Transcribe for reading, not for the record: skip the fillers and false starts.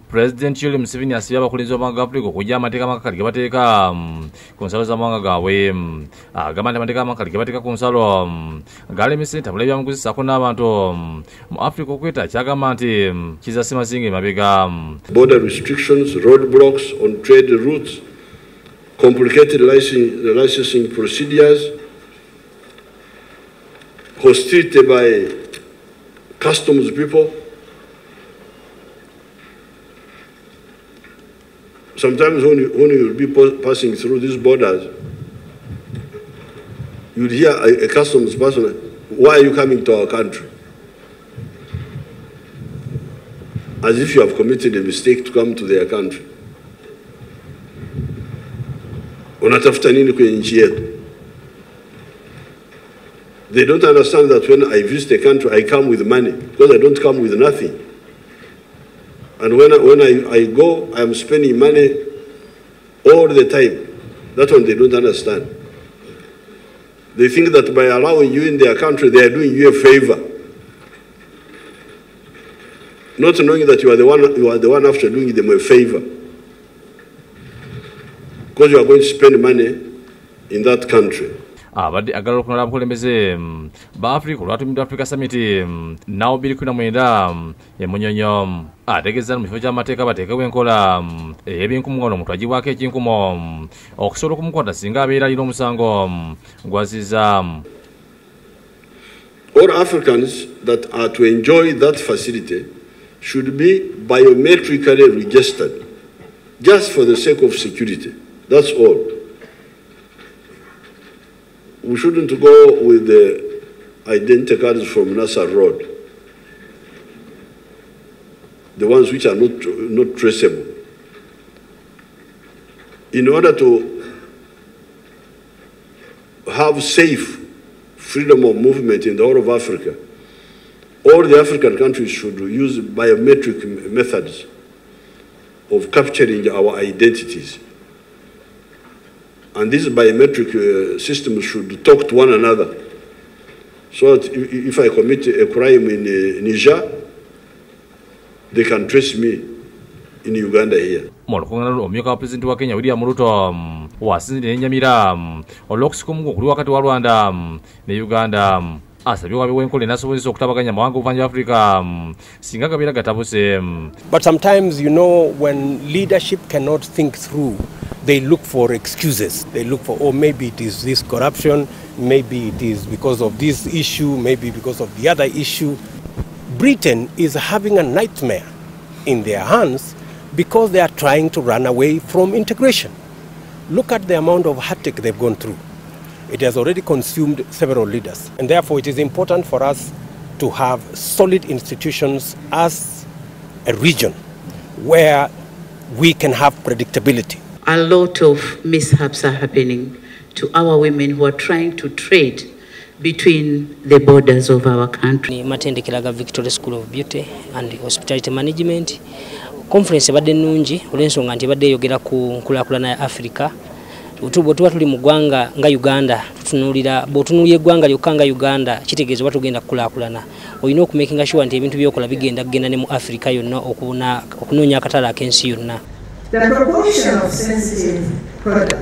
President Yoweri Museveni asibye abakulembeze b'amawanga ga Africa okujja amateeka amakakali ge bateeka ku nsalo z'amawanga gaabwe. Agamba nti amateeka amakakali ge bateeka ku nsalo galemesa entambula y'ebyabufuzi ssaako n'abantu mu Africa okweta kyagamba nti kizza Ssemazinga emabega. Border restrictions, roadblocks on trade routes, complicated licensing procedures, hostility by customs people. Sometimes when you will be passing through these borders, you'll hear a customs person, why are you coming to our country? As if you have committed a mistake to come to their country. Unatafuta nini kwenye nchi yetu? They don't understand that when I visit a country, I come with money, because I don't come with nothing. And when I go, I am spending money all the time. That's what they don't understand. They think that by allowing you in their country, they are doing you a favor. Not knowing that you are the one after doing them a favor. Because you are going to spend money in that country. Abadde agala okunala abakulembeze ba Africa olwatumiddwa Africa Summit nawo 2019 ye Munyonyo ategeeza mu kifo ky'amateeka bateekewo enkola ey'ebinkumu omuntu agibwako ekinkumu okusobola okumukwata singa abeera alina omusango gw'azizza. All Africans that are to enjoy that facility should be biometrically registered, just for the sake of security. That's all. We shouldn't go with the identity cards from Nassau Road, the ones which are not traceable. In order to have safe freedom of movement in the whole of Africa, all the African countries should use biometric methods of capturing our identities. And these biometric systems should talk to one another. So that if I commit a crime in Niger, they can trace me in Uganda here. Olukungaana omumyuka wa Pulezidenti wa Kenya William Ruto wasinzidde n'ennyamira olw'okusika omugugu okuli wakati wa Rwanda ne Uganda. Asabye wabeewo enkola enasobozesa okutabaganya amawanga g'obuvanjuba Africa singa gabeera gatabuse. But sometimes, you know, when leadership cannot think through, they look for excuses. They look for, oh, maybe it is this corruption, maybe it is because of this issue, maybe because of the other issue. Britain is having a nightmare in their hands because they are trying to run away from integration. Look at the amount of heartache they've gone through. It has already consumed several leaders. And therefore, it is important for us to have solid institutions as a region where we can have predictability. A lot of mishaps are happening to our women who are trying to trade between the borders of our country. Matendekeraga Victoria School of Beauty and Hospitality Management. Conference badde nungi olw'ensonga nti badde yogera ku nkulaakulana ya Africa. Tuba tuli mu ggwanga nga Uganda tutunulira bw'otunuulira eggwanga lyokka nga Uganda kitegeeza oba tugenda kukulaakulana. Olina okumakinga sure nti ebintu by'okola bigenda ne mu Africa yonna okunoonya akatale ak'ensi yonna. The proportion of sensitive products